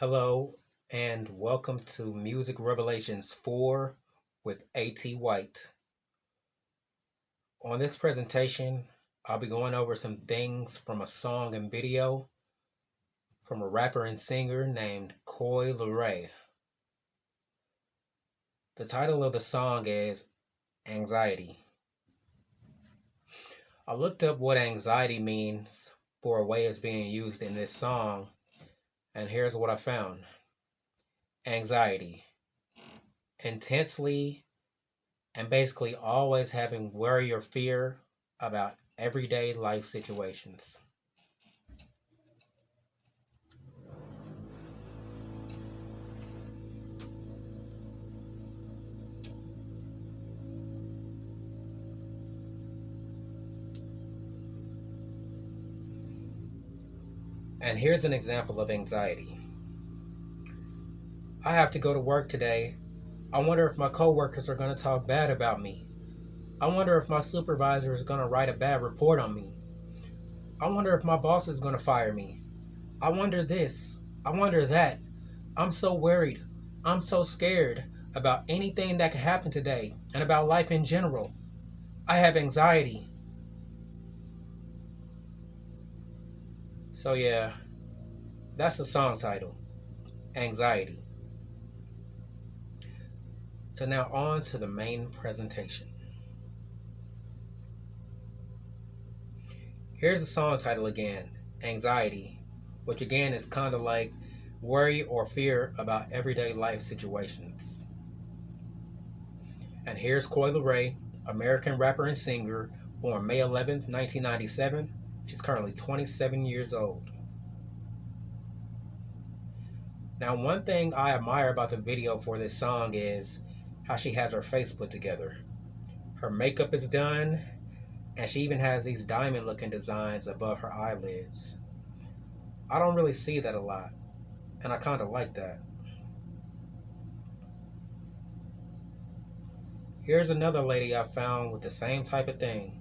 Hello, and welcome to Music Revelations 4 with A.T. White. On this presentation, I'll be going over some things from a song and video from a rapper and singer named Coi Leray. The title of the song is Anxiety. I looked up what anxiety means for a way it's being used in this song, and here's what I found. Anxiety. Intensely and basically always having worry or fear about everyday life situations. And here's an example of anxiety. I have to go to work today. I wonder if my coworkers are going to talk bad about me. I wonder if my supervisor is going to write a bad report on me. I wonder if my boss is going to fire me. I wonder this. I wonder that. I'm so worried. I'm so scared about anything that could happen today and about life in general. I have anxiety. So, yeah, that's the song title, Anxiety. So, now on to the main presentation. Here's the song title again, Anxiety, which again is kind of like worry or fear about everyday life situations. And here's Coi Leray, American rapper and singer, born May 11th, 1997. She's currently 27 years old. Now, one thing I admire about the video for this song is how she has her face put together. Her makeup is done, and she even has these diamond looking designs above her eyelids. I don't really see that a lot, and I kind of like that. Here's another lady I found with the same type of thing.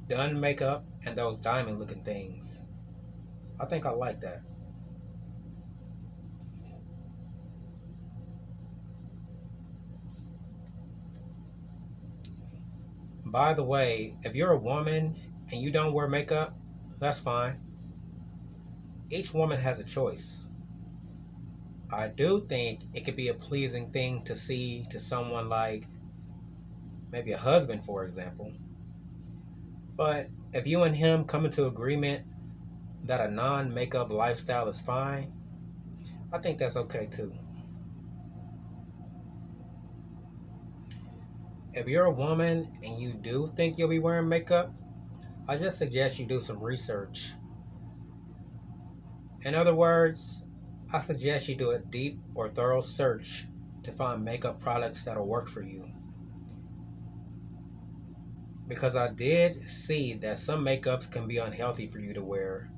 Done makeup and those diamond looking things. I think I like that. By the way, if you're a woman and you don't wear makeup, that's fine. Each woman has a choice. I do think it could be a pleasing thing to see to someone like maybe a husband, for example. But if you and him come into agreement that a non makeup lifestyle is fine, I think that's okay too. If you're a woman and you do think you'll be wearing makeup, I just suggest you do some research. In other words, I suggest you do a deep or thorough search to find makeup products that'll work for you. Because I did see that some makeups can be unhealthy for you to wear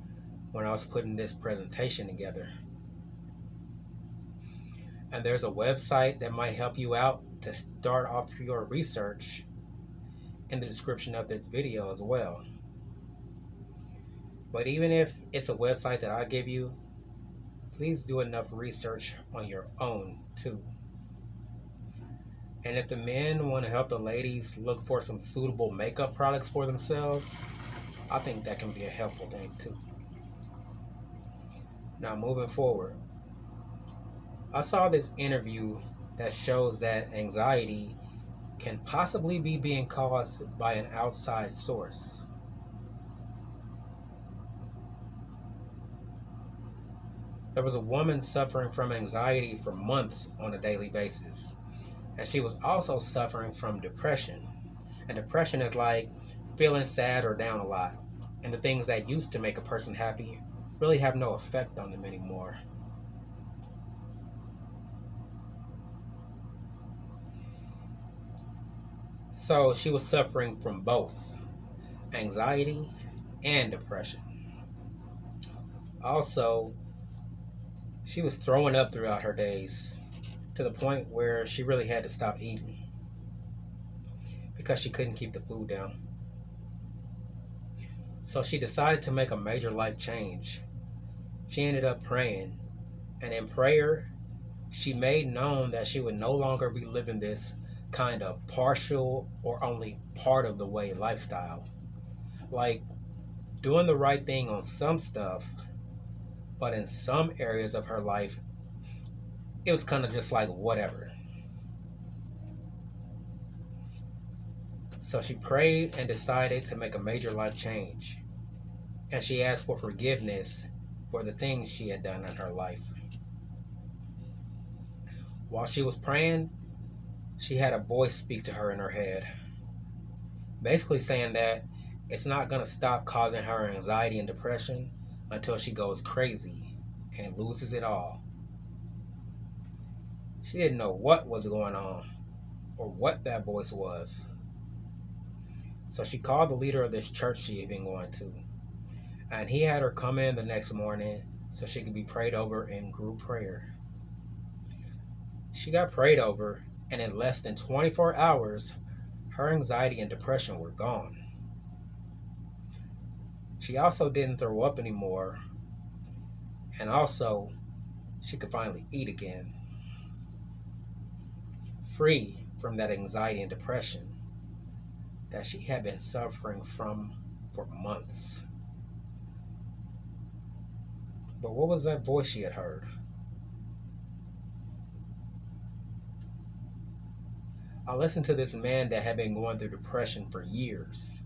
when I was putting this presentation together. And there's a website that might help you out to start off your research in the description of this video as well. But even if it's a website that I give you, please do enough research on your own too. And if the men want to help the ladies look for some suitable makeup products for themselves, I think that can be a helpful thing too. Now, moving forward, I saw this interview that shows that anxiety can possibly be being caused by an outside source. There was a woman suffering from anxiety for months on a daily basis, and she was also suffering from depression. And depression is like feeling sad or down a lot, and the things that used to make a person happy really have no effect on them anymore. So she was suffering from both anxiety and depression. Also, she was throwing up throughout her days to the point where she really had to stop eating because she couldn't keep the food down. So she decided to make a major life change. She ended up praying, And in prayer, she made known that she would no longer be living this kind of partial or only part of the way lifestyle. Like doing the right thing on some stuff, but in some areas of her life, it was kind of just like whatever. So she prayed and decided to make a major life change. And she asked for forgiveness for the things she had done in her life. While she was praying, she had a voice speak to her in her head, basically saying that it's not going to stop causing her anxiety and depression until she goes crazy and loses it all. She didn't know what was going on or what that voice was. So she called the leader of this church she had been going to, and he had her come in the next morning so she could be prayed over in group prayer. She got prayed over, and in less than 24 hours, her anxiety and depression were gone. She also didn't throw up anymore, and also she could finally eat again, free from that anxiety and depression that she had been suffering from for months. But what was that voice she had heard? I listened to this man that had been going through depression for years.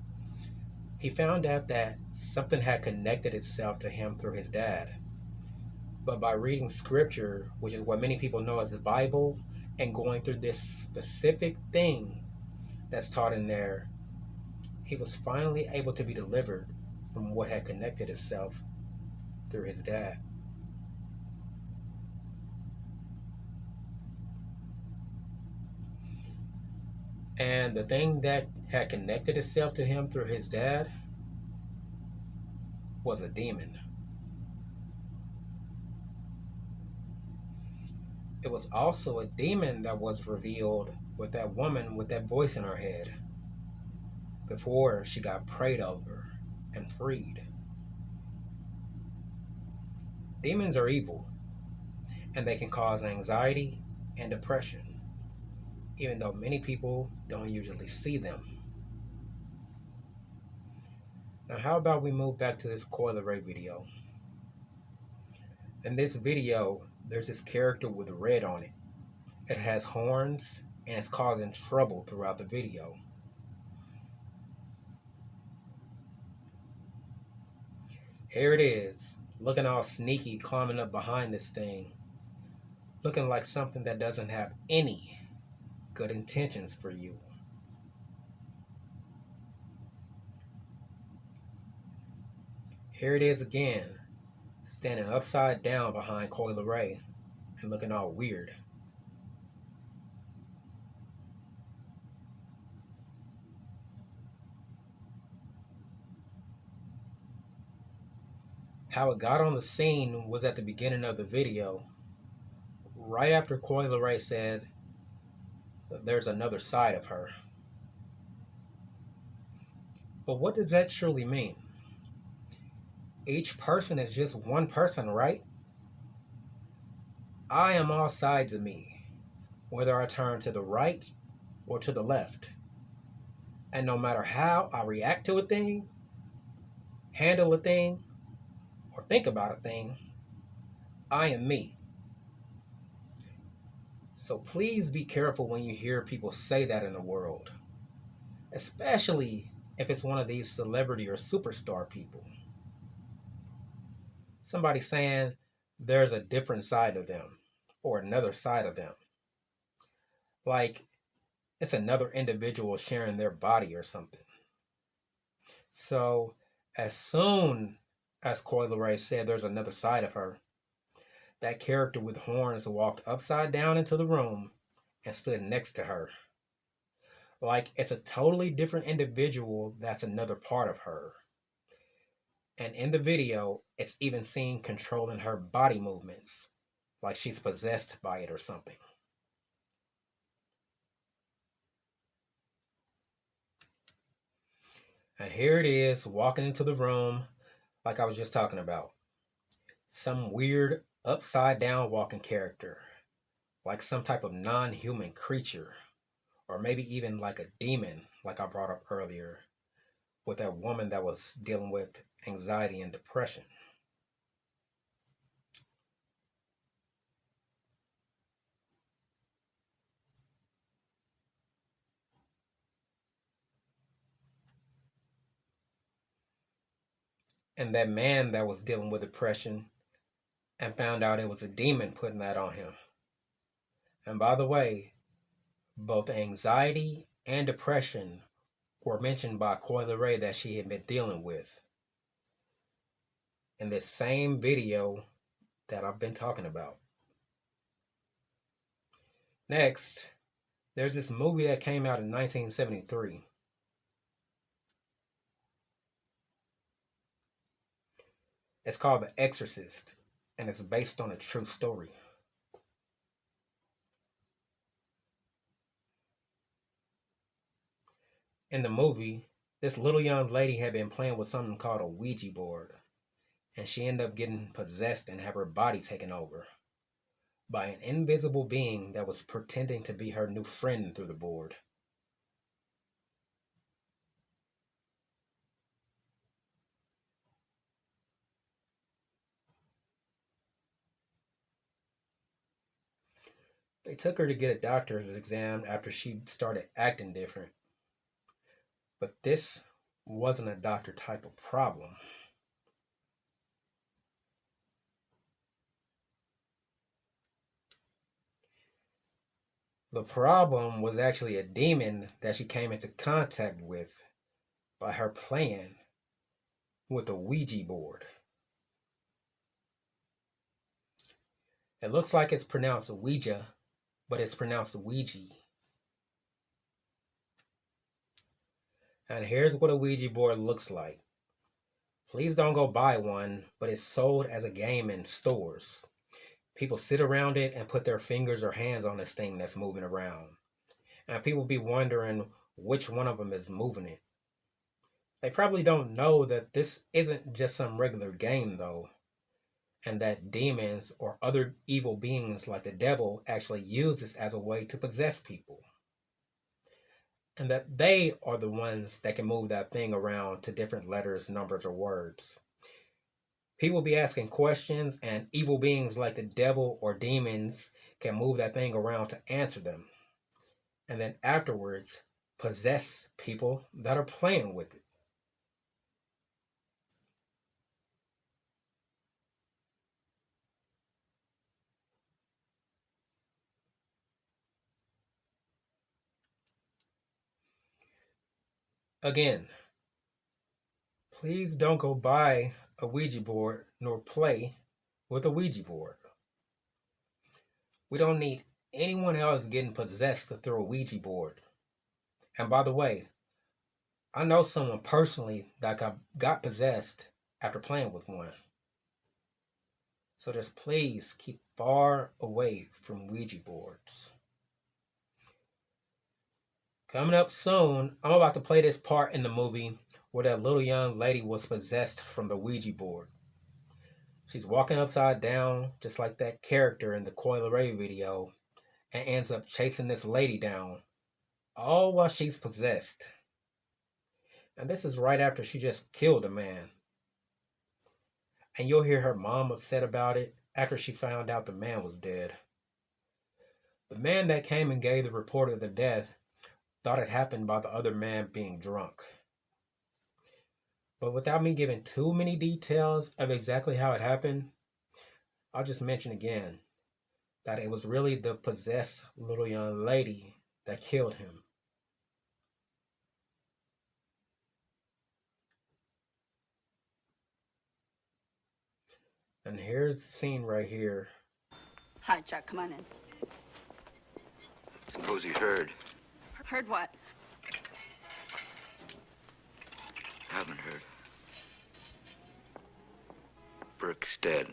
He found out that something had connected itself to him through his dad. But by reading scripture, which is what many people know as the Bible, and going through this specific thing that's taught in there, he was finally able to be delivered from what had connected itself through his dad. And the thing that had connected itself to him through his dad was a demon. It was also a demon that was revealed with that woman with that voice in her head before she got prayed over and freed. Demons are evil, and they can cause anxiety and depression, even though many people don't usually see them. Now, how about we move back to this Coi Leray video? In this video, there's this character with red on it. It has horns, and it's causing trouble throughout the video. Here it is, looking all sneaky, climbing up behind this thing, looking like something that doesn't have any good intentions for you. Here it is again, standing upside down behind Coi Leray and looking all weird. How it got on the scene was at the beginning of the video, right after Coi Leray said that there's another side of her. But what does that truly mean? Each person is just one person, right? I am all sides of me, whether I turn to the right or to the left. And no matter how I react to a thing, handle a thing, or think about a thing, I am me. So please be careful when you hear people say that in the world, especially if it's one of these celebrity or superstar people. Somebody saying there's a different side of them or another side of them. Like it's another individual sharing their body or something. So as soon as Coi Leray said there's another side of her, that character with horns walked upside down into the room and stood next to her. Like it's a totally different individual that's another part of her. And in the video, it's even seen controlling her body movements, like she's possessed by it or something. And here it is, walking into the room, like I was just talking about. Some weird Upside down walking character, like some type of non human creature, or maybe even like a demon, like I brought up earlier, with that woman that was dealing with anxiety and depression. And that man that was dealing with depression and found out it was a demon putting that on him. And by the way, both anxiety and depression were mentioned by Coi Leray that she had been dealing with in this same video that I've been talking about. Next, there's this movie that came out in 1973. It's called The Exorcist, and it's based on a true story. In the movie, this little young lady had been playing with something called a Ouija board, and she ended up getting possessed and have her body taken over by an invisible being that was pretending to be her new friend through the board. They took her to get a doctor's exam after she started acting different. But this wasn't a doctor type of problem. The problem was actually a demon that she came into contact with by her playing with a Ouija board. It looks like it's pronounced Ouija, but it's pronounced Ouija. And here's what a Ouija board looks like. Please don't go buy one, but it's sold as a game in stores. People sit around it and put their fingers or hands on this thing that's moving around. And people be wondering which one of them is moving it. They probably don't know that this isn't just some regular game, though, and that demons or other evil beings like the devil actually use this as a way to possess people. And that they are the ones that can move that thing around to different letters, numbers, or words. People be asking questions, and evil beings like the devil or demons can move that thing around to answer them. And then afterwards, possess people that are playing with it. Again, please don't go buy a Ouija board nor play with a Ouija board. We don't need anyone else getting possessed through a Ouija board. And by the way, I know someone personally that got possessed after playing with one. So just please keep far away from Ouija boards. Coming up soon, I'm about to play this part in the movie where that little young lady was possessed from the Ouija board. She's walking upside down, just like that character in the Coi Leray video, and ends up chasing this lady down, all while she's possessed. And this is right after she just killed a man. And you'll hear her mom upset about it after she found out the man was dead. The man that came and gave the report of the death thought it happened by the other man being drunk. But without me giving too many details of exactly how it happened, I'll just mention again that it was really the possessed little young lady that killed him. And here's the scene right here. Hi, Chuck. Come on in. Suppose you heard. Heard what? Haven't heard. Burke's dead.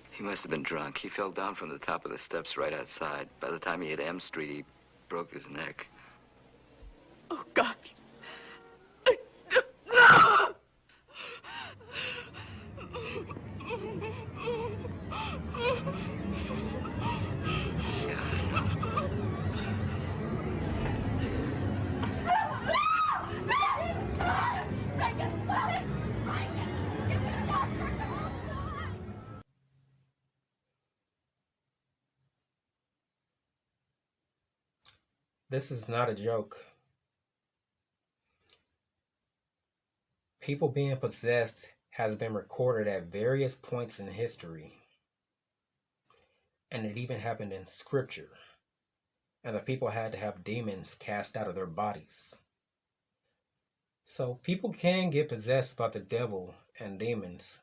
He must have been drunk. He fell down from the top of the steps right outside. By the time he hit M Street, he broke his neck. Oh, God. This is not a joke. People being possessed has been recorded at various points in history. And it even happened in scripture. And the people had to have demons cast out of their bodies. So people can get possessed by the devil and demons.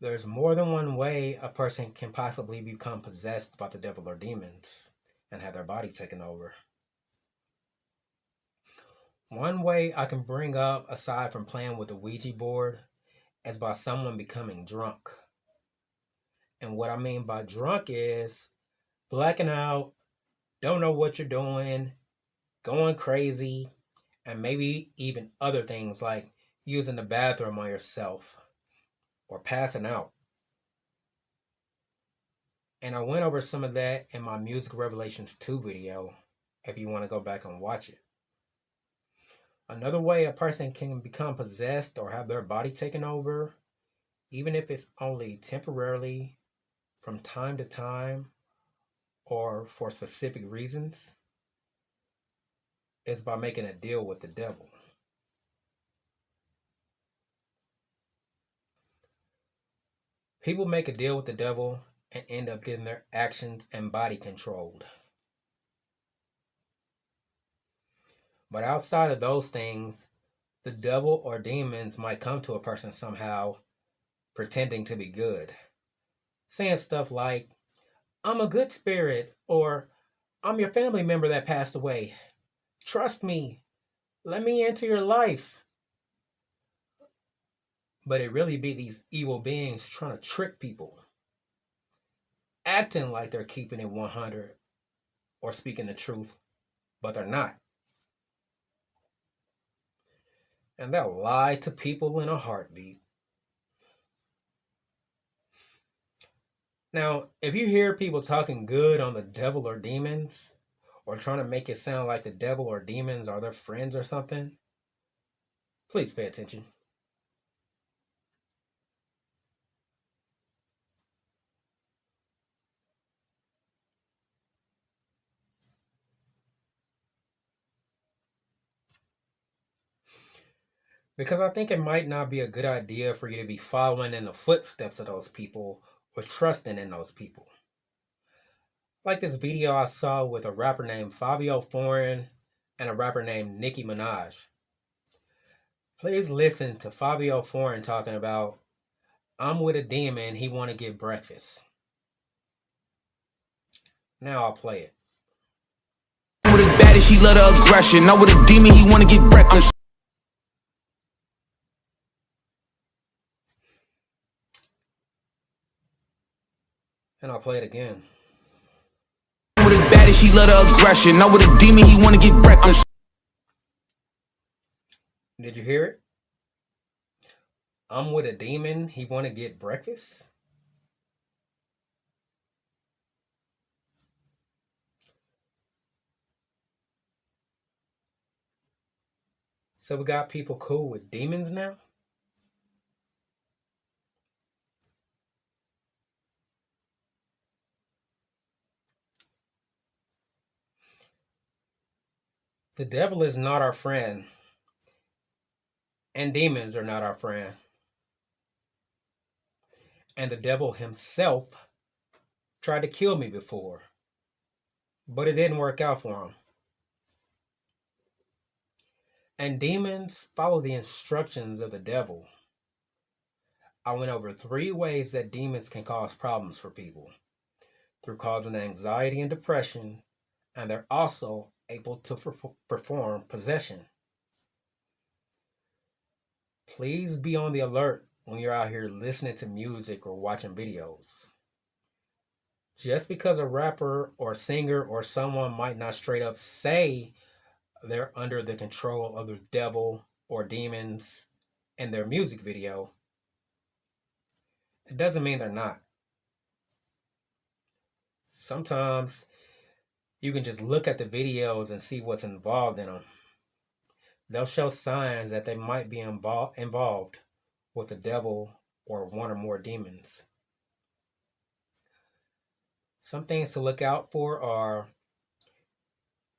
There's more than one way a person can possibly become possessed by the devil or demons and have their body taken over. One way I can bring up, aside from playing with the Ouija board, is by someone becoming drunk. And what I mean by drunk is blacking out, don't know what you're doing, going crazy, and maybe even other things like using the bathroom on yourself or passing out. And I went over some of that in my Music Revelations 2 video if you want to go back and watch it. Another way a person can become possessed or have their body taken over, even if it's only temporarily, from time to time, or for specific reasons, is by making a deal with the devil. People make a deal with the devil and end up getting their actions and body controlled. But outside of those things, the devil or demons might come to a person somehow, pretending to be good. Saying stuff like, I'm a good spirit, or I'm your family member that passed away. Trust me. Let me into your life. But it really be these evil beings trying to trick people. Acting like they're keeping it 100 or speaking the truth, but they're not. And they'll lie to people in a heartbeat. Now, if you hear people talking good on the devil or demons, or trying to make it sound like the devil or demons are their friends or something, please pay attention. Because I think it might not be a good idea for you to be following in the footsteps of those people or trusting in those people. Like this video I saw with a rapper named Fabio Foreign and a rapper named Nicki Minaj. Please listen to Fabio Foreign talking about, I'm with a demon, he want to get breakfast. Now I'll play it. With a baddie, she love the aggression. Now with a demon, he want to get breakfast. And I'll play it again. With a baddie, she love the aggression. Now with a demon, he want to get breakfast. Did you hear it? I'm with a demon, he want to get breakfast? So we got people cool with demons now? The devil is not our friend. And demons are not our friend. And the devil himself tried to kill me before. But it didn't work out for him. And demons follow the instructions of the devil. I went over 3 ways that demons can cause problems for people. Through causing anxiety and depression. And they're also able to perform possession. Please be on the alert when you're out here listening to music or watching videos. Just because a rapper or singer or someone might not straight up say they're under the control of the devil or demons in their music video, it doesn't mean they're not. Sometimes you can just look at the videos and see what's involved in them. They'll show signs that they might be involved with the devil or one or more demons. Some things to look out for are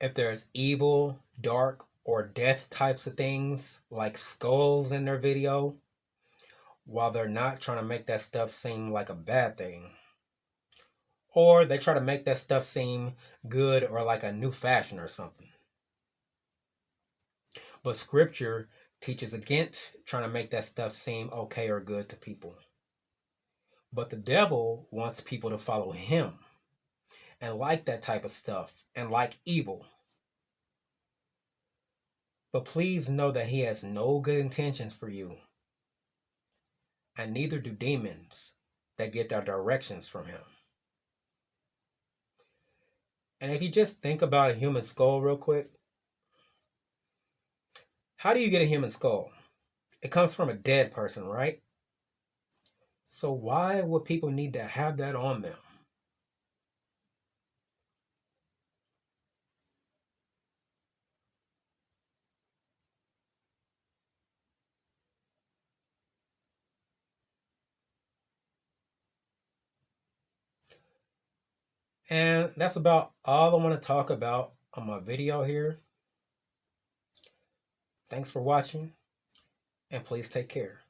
if there's evil, dark, or death types of things like skulls in their video, while they're not trying to make that stuff seem like a bad thing. Or they try to make that stuff seem good or like a new fashion or something. But scripture teaches against trying to make that stuff seem okay or good to people. But the devil wants people to follow him and like that type of stuff and like evil. But please know that he has no good intentions for you. And neither do demons that get their directions from him. And if you just think about a human skull real quick, how do you get a human skull? It comes from a dead person, right? So why would people need to have that on them? And that's about all I want to talk about on my video here. Thanks for watching, and please take care.